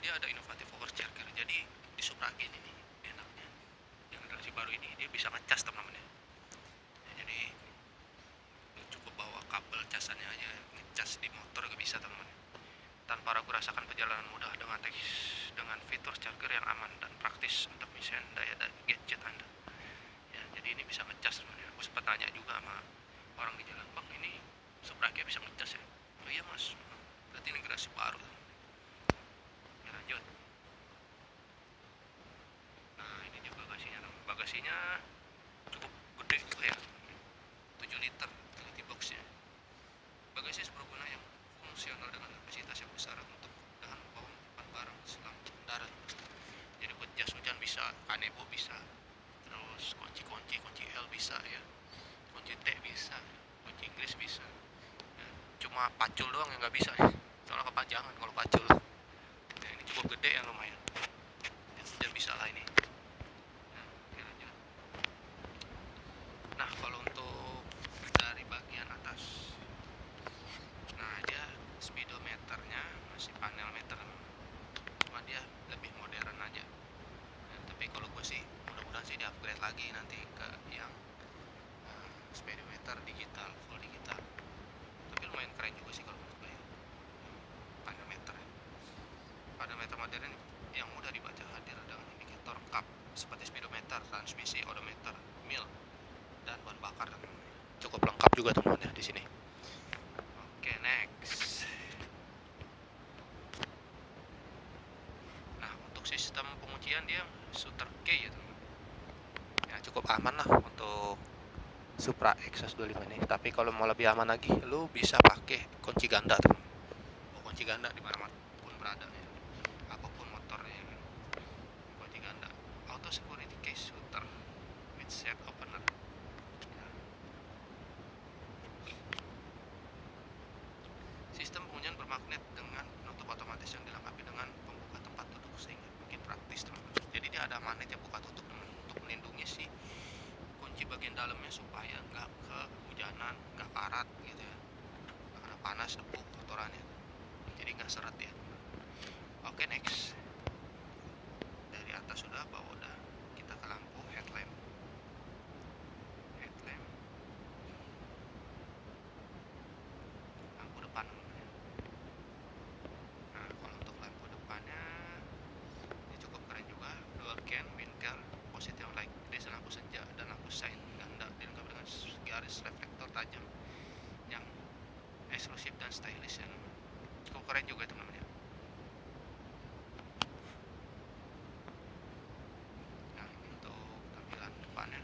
dia ada inovatif power charger. Jadi di Supra ini nih enaknya yang generasi baru ini dia bisa ngecas teman-teman ya. Jadi cukup bawa kabel casannya aja ngecas di motor juga bisa teman-teman, tanpa ragu rasakan perjalanan mudah dengan fitur charger yang aman dan praktis untuk mengisi daya gadget Anda ya. Jadi ini bisa ngecas teman-teman ya. Aku sempat tanya juga sama orang di jalan, bang ini Supra bisa ngecas ya? Oh iya mas, berarti ini generasi baru ya. Lanjut. Nah ini juga bagasinya teman. Bagasinya cukup gede juga ya, 7 liter utility boxnya. Bagasi seberguna yang fungsional dengan kapasitas yang besar untuk tahan bawaan barang selama darat. Jadi buat jas hujan bisa, kanebo bisa, terus kunci L bisa ya, kunci T bisa, kunci Inggris bisa ya. Cuma pacul doang yang nggak bisa ya, soalnya kepanjangan kalau pacul ya. Ini cukup gede ya, lumayan ya, hujan bisa lah ini ya. Oke, lanjut. Nah kalau untuk dari bagian atas, nah dia speedometernya masih panel meter, cuma dia lebih modern aja ya. Tapi kalau gue sih mudah-mudahan sih di upgrade lagi nanti ke yang speedometer digital, full digital. Tapi lumayan keren juga sih kalau menurut gue ya, panel meter ya. Panel meter modern yang mudah dibaca, hadir dengan indikator kap seperti speedometer, transmisi, odometer, mil, dan bahan bakar teman. Cukup lengkap juga teman ya di sini. Oke, next. Nah untuk sistem penguncian dia shooter key ya teman. Ya cukup aman lah untuk Supra Exhaust 25 ini. Tapi kalau mau lebih aman lagi, lu bisa pakai kunci ganda teman. Kunci ganda di mana pun berada ya, apapun motornya ya kan. Kunci ganda. Auto security case shooter with set opener ya. Sistem penguncian bermagnet dengan penutup otomatis yang dilengkapi dengan pembuka tempat duduk sehingga makin praktis teman. Jadi dia ada magnet yang buka tutup teman, untuk melindungi si kunci bagian dalamnya supaya nggak kehujanan, nggak karat gitu ya, nggak kena panas, debu, kotorannya, jadi nggak seret ya. Oke, next. Dari atas sudah, bawah udah, kita ke lampu headlamp. Lampu depan. Nah kalau untuk lampu depannya ini cukup keren juga, dual can, winker, positive light, desa lampu senja dan lampu shine ganda, dilengkapi dengan garis reflektor tajam yang eksklusif dan stylish ya. Cukup keren juga teman-teman ya. Nah untuk tampilan depannya.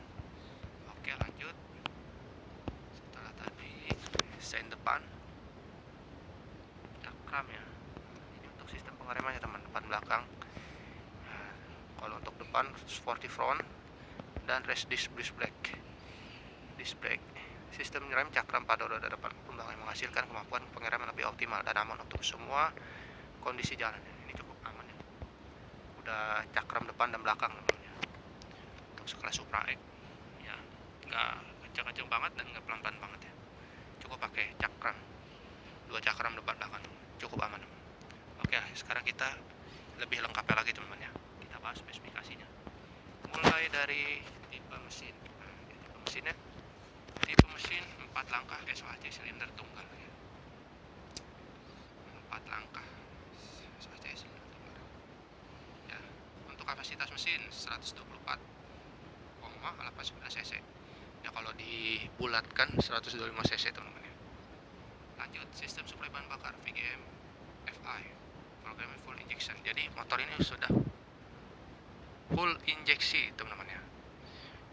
Oke, lanjut. Setelah tadi sein depan, cakram ya. Ini untuk sistem pengeremannya teman, depan belakang. Nah, kalau untuk depan sporty front dan race disc brake. Sistem rem cakram pada roda depan maupun belakang yang menghasilkan kemampuan pengereman lebih optimal dan aman untuk semua kondisi jalan. Ini cukup aman ya. Udah cakram depan dan belakang namanya. Untuk sekelas Supra X ya, nggak kencang-kencang banget dan nggak pelan-pelan banget ya. Cukup pakai cakram, 2 cakram depan belakang, cukup aman. Oke, sekarang kita lebih lengkapnya lagi teman-teman ya. Kita bahas spesifikasinya. Mulai dari tipe mesin. Nah, tipe mesinnya, tipe mesin 4 langkah SOHC silinder tunggal ya. 4 langkah SOHC silinder tunggal ya. Untuk kapasitas mesin 124,89 cc ya, kalau dibulatkan 125 cc teman-teman ya. Lanjut, sistem suplai bahan bakar VGM FI, programnya full injection. Jadi motor ini sudah full injeksi teman-teman ya.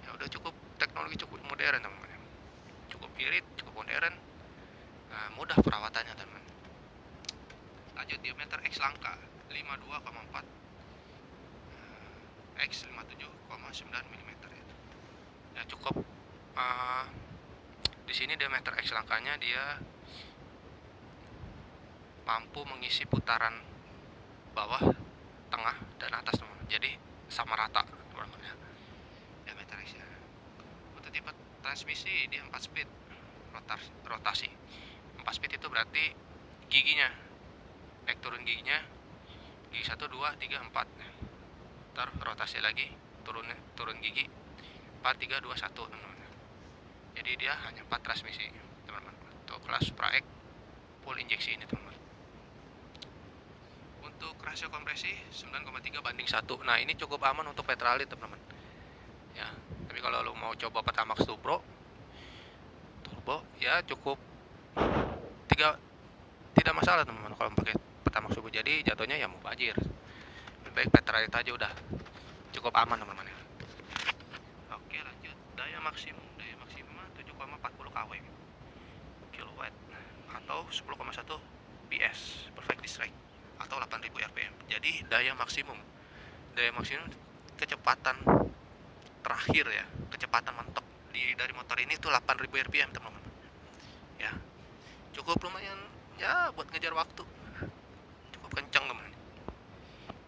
Ya udah cukup teknologi, cukup modern teman-teman ya. Cukup irit, cukup modern, mudah perawatannya teman-teman. Lanjut, diameter X langka 52,4 X 57,9 mm ya. Ya cukup di sini diameter X langkanya dia mampu mengisi putaran bawah, tengah, dan atas teman-teman. Jadi sama rata teman-teman ya. Diameter X ya. Untuk tipe transmisi dia 4 speed rotasi. 4 speed itu berarti giginya, naik turun giginya gigi 1 2 3 4, ntar rotasi lagi, turun gigi 4 3 2 1 teman-teman. Jadi dia hanya 4 transmisi teman-teman untuk kelas Supra X full injeksi ini teman-teman. Untuk rasio kompresi 9,3 banding 1. Nah ini cukup aman untuk petralit teman-teman ya. Tapi kalau lo mau coba Pertamax Turbo ya cukup tidak masalah teman-teman kalau pakai Pertamax Turbo. Jadi jatuhnya ya mau bajir, lebih baik petralit aja udah cukup aman teman-teman ya. Oke lanjut, daya maksimum 7,40 kW kilowatt atau 10,1 PS perfect discharge atau 8000 rpm. Jadi daya maksimum kecepatan terakhir ya, kecepatan mentok dari motor ini tuh 8000 rpm teman-teman ya. Cukup lumayan ya buat ngejar waktu, cukup kencang teman-teman.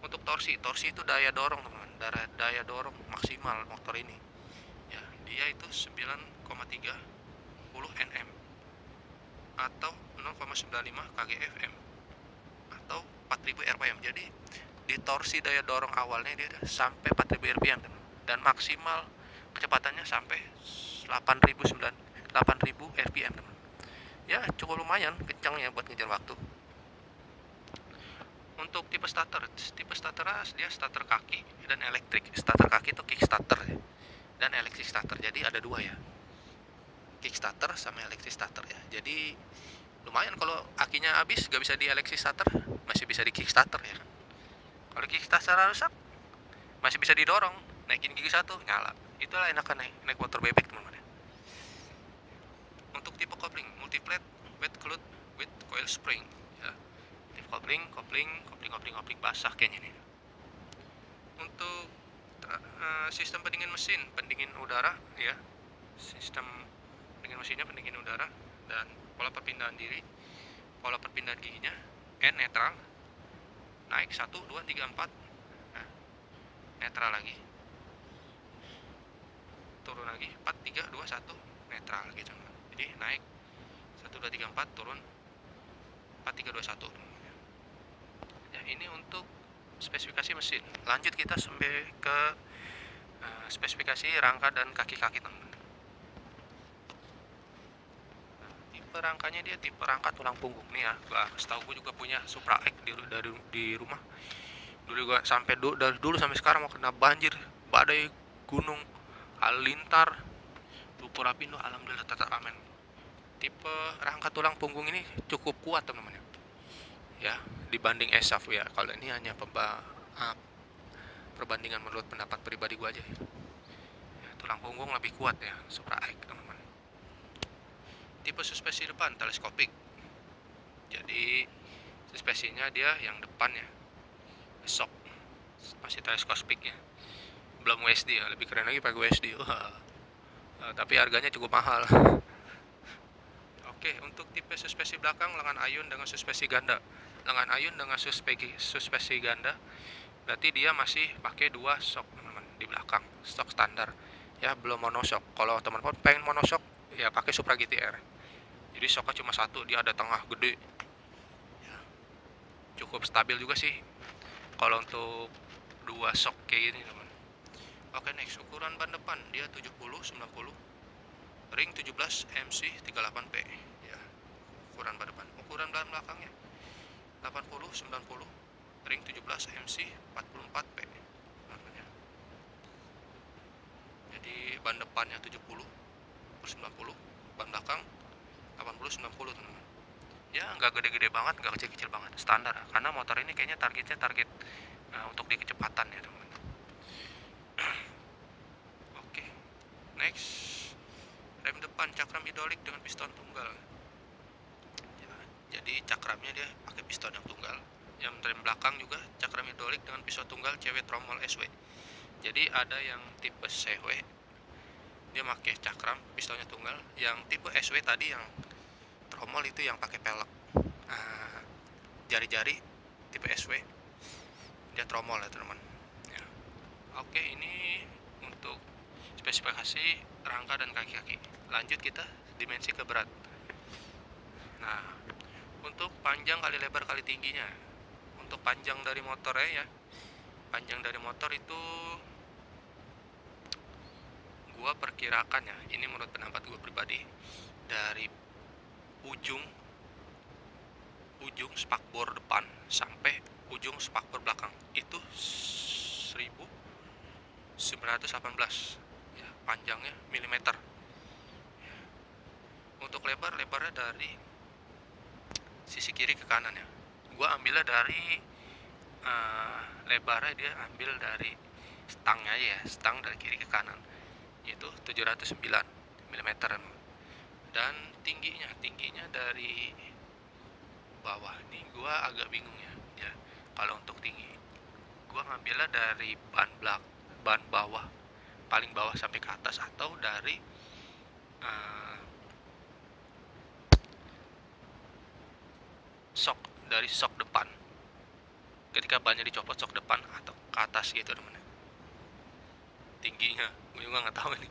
Untuk torsi itu daya dorong teman-teman, daya dorong maksimal motor ini ya, dia itu 9,30 Nm atau 0,95 kgfm atau 4000 rpm. Jadi di torsi daya dorong awalnya dia sampai 4000 rpm dan maksimal kecepatannya sampai 8000 rpm teman. Ya cukup lumayan kencangnya buat ngejar waktu. Untuk tipe starter dia starter kaki dan elektrik. Starter kaki itu kickstarter dan elektrik starter. Jadi ada dua ya, kickstarter sama elektrik starter ya. Jadi lumayan kalau akinya habis gak bisa di elektrik starter, masih bisa di kickstarter ya. Kalau kickstarter rusak masih bisa didorong, naikin gigi 1 nyala. Itulah enakan naik motor bebek teman-teman. Untuk tipe kopling multiplate wet cloth with coil spring ya. Tipe kopling basah kayaknya nih. Untuk sistem pendingin udara ya. Sistem pendingin mesinnya pendingin udara dan pola perpindahan giginya N netral, naik 1 2 3 4, nah, netral lagi, turun lagi 4 3 2 1, netral gitu. Jadi naik 1 2 3 4, turun 4 3 2 1 ya. Ini untuk spesifikasi mesin. Lanjut kita sampai ke spesifikasi rangka dan kaki-kaki teman-teman. Tipe rangkanya dia tipe rangka tulang punggung nih ya. Setahu gue juga punya Supra X di rumah. Dari dulu sampai sekarang mau kena banjir, badai, gunung, halilintar, Purapindo, alhamdulillah tetap aman. Tipe rangka tulang punggung ini cukup kuat teman-teman ya dibanding ESAF ya. Kalau ini hanya perbandingan menurut pendapat pribadi gue aja ya. Tulang punggung lebih kuat ya Supra X teman-teman. Tipe suspensi depan teleskopik. Jadi suspensinya dia yang depan ya shock, masih teleskopik ya, belum WSD ya. Lebih keren lagi pakai WSD. Tapi harganya cukup mahal. Oke, untuk tipe suspensi belakang lengan ayun dengan suspensi ganda. Lengan ayun dengan suspensi ganda berarti dia masih pakai 2 shock teman-teman di belakang, stok standar ya, belum monoshock. Kalau teman-teman pengen monoshock ya pakai Supra GTR. Jadi shocknya cuma 1, dia ada tengah gede ya, cukup stabil juga sih kalau untuk 2 shock kayak gini teman. Oke, next ukuran ban depan dia 70/90, ring 17 MC 38P ya, ukuran ban depan. Ukuran ban belakangnya 80/90, ring 17 MC 44P. Jadi ban depannya 70/90, ban belakang 80/90 teman-teman. Ya nggak gede-gede banget, nggak kecil-kecil banget, standar. Karena motor ini kayaknya target untuk di kecepatan ya teman-teman. Oke, next, rem depan cakram hidrolik dengan piston tunggal ya. Jadi cakramnya dia pakai piston yang tunggal. Yang rem belakang juga cakram hidrolik dengan piston tunggal CW tromol SW. Jadi ada yang tipe CW dia pakai cakram pistonnya tunggal, yang tipe SW tadi yang tromol itu yang pakai pelek. Jari-jari tipe SW dia tromol ya teman-teman ya. Oke, ini untuk spesifikasi rangka dan kaki-kaki. Lanjut kita dimensi ke berat. Nah, untuk panjang kali lebar kali tingginya, untuk untuk panjang dari motornya ya, panjang dari motor itu gua perkirakan ya, ini menurut pendapat gua pribadi, dari ujung spakbor depan sampai ujung spakbor belakang itu 1918 ya panjangnya milimeter. Untuk lebarnya dari sisi kiri ke kanan ya, gua ambilnya dari lebarnya dia ambil dari stangnya aja ya, stang dari kiri ke kanan yaitu 709 mm. Dan tingginya dari bawah nih gua agak bingung ya. Kalau untuk tinggi gua ngambilnya dari ban bawah paling bawah sampai ke atas, atau dari sok depan, ketika bannya dicopot sok depan atau ke atas gitu teman. Tingginya gue juga nggak tahu ini,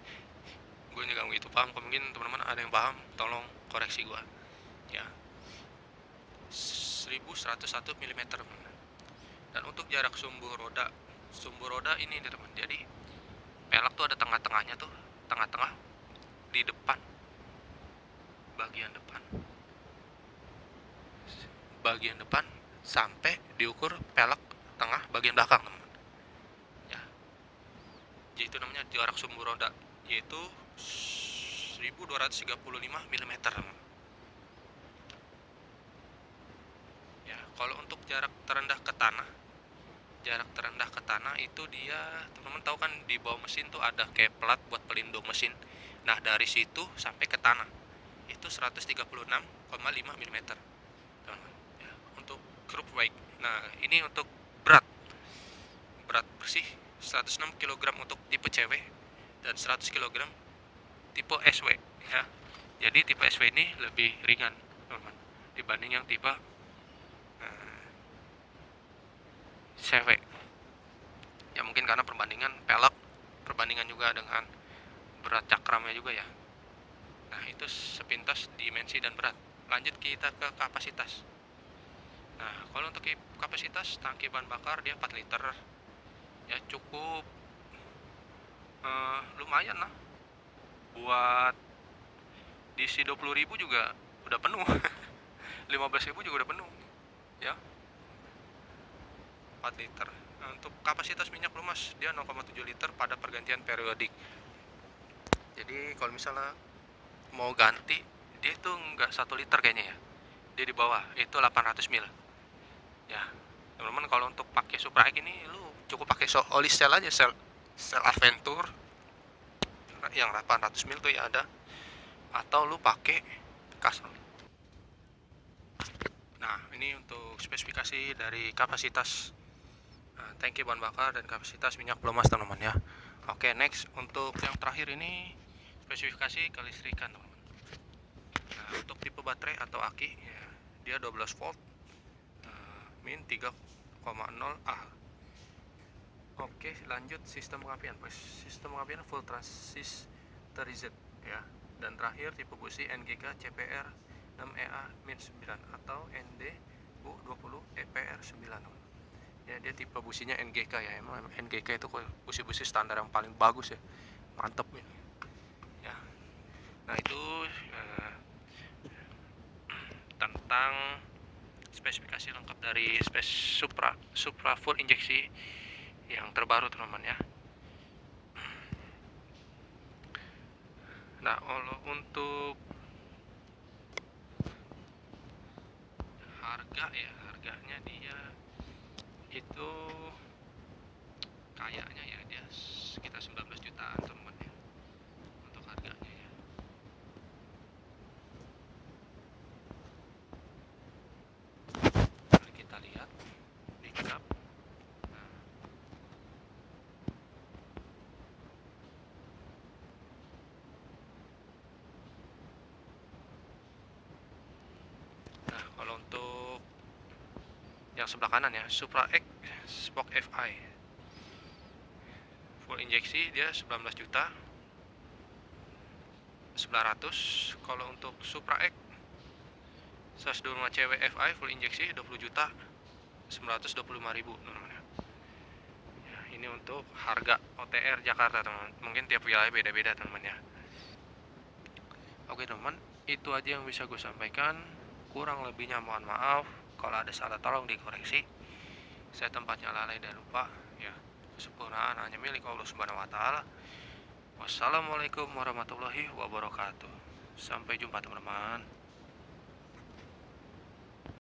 gue juga nggak gitu paham. Mungkin teman-teman ada yang paham, tolong koreksi gue ya. 1101 mm teman. Dan untuk jarak sumbu roda ini nih teman, jadi pelek tuh ada tengah-tengahnya tuh, tengah-tengah di depan, bagian depan sampai diukur pelek tengah bagian belakang teman ya. Jadi itu namanya jarak sumbu roda, yaitu 1235 mm teman ya. Kalau untuk jarak terendah ke tanah itu dia, teman-teman tahu kan di bawah mesin tuh ada kayak plat buat pelindung mesin. Nah dari situ sampai ke tanah itu 136,5 mm teman-teman ya. Untuk group weight, nah ini untuk berat bersih 106 kg untuk tipe CW dan 100 kg tipe SW ya. Jadi tipe SW ini lebih ringan teman-teman dibanding yang tipe CW ya, mungkin karena perbandingan pelek, perbandingan juga dengan berat cakramnya juga ya. Nah itu sepintas dimensi dan berat. Lanjut kita ke kapasitas. Nah kalau untuk kapasitas tangki bahan bakar dia 4 liter ya, cukup lumayan lah buat diisi 20.000 juga udah penuh. 15.000 juga udah penuh ya, 4 liter. Nah, untuk kapasitas minyak lumas dia 0,7 liter pada pergantian periodik. Jadi kalau misalnya mau ganti dia itu nggak 1 liter kayaknya ya, dia di bawah itu 800 ml ya teman-teman. Kalau untuk pakai Supra X ini lu cukup pakai oli cell aja, sel Adventure yang 800 ml tuh ya ada, atau lu pakai Castrol. Nah ini untuk spesifikasi dari kapasitas tangki bahan bakar dan kapasitas minyak pelumas teman-teman ya. Oke, next untuk yang terakhir ini spesifikasi kelistrikan teman-teman. Nah untuk tipe baterai atau aki ya, dia 12 volt min 3,0 Ah. Oke, lanjut sistem pengapian. Sistem pengapian full transistorized ya. Dan terakhir tipe busi NGK CPR 6EA-9 atau ND-U20 EPR9 ya. Dia tipe businya NGK ya. Emang NGK itu busi-busi standar yang paling bagus ya, mantep ini ya. Nah itu tentang spesifikasi lengkap dari Supra full injeksi yang terbaru teman-teman ya. Nah untuk harganya dia itu kayaknya ya dia sekitar 19 jutaan teman-teman ya untuk harganya ya. Mari kita lihat pickup. Nah kalau untuk yang sebelah kanan ya, Supra X Spoke FI full injeksi dia 19 juta 900. Kalau untuk Supra X 125 cw FI full injeksi 20 juta 925.000 teman-teman ya. Ini untuk harga OTR Jakarta teman-teman, mungkin tiap wilayah beda-beda teman-teman ya. Oke teman, itu aja yang bisa gue sampaikan. Kurang lebihnya mohon maaf, kalau ada salah tolong dikoreksi. Saya tempatnya lalai dan lupa ya. Kesempurnaan hanya milik Allah Subhanahu wa taala. Wassalamualaikum warahmatullahi wabarakatuh. Sampai jumpa teman-teman.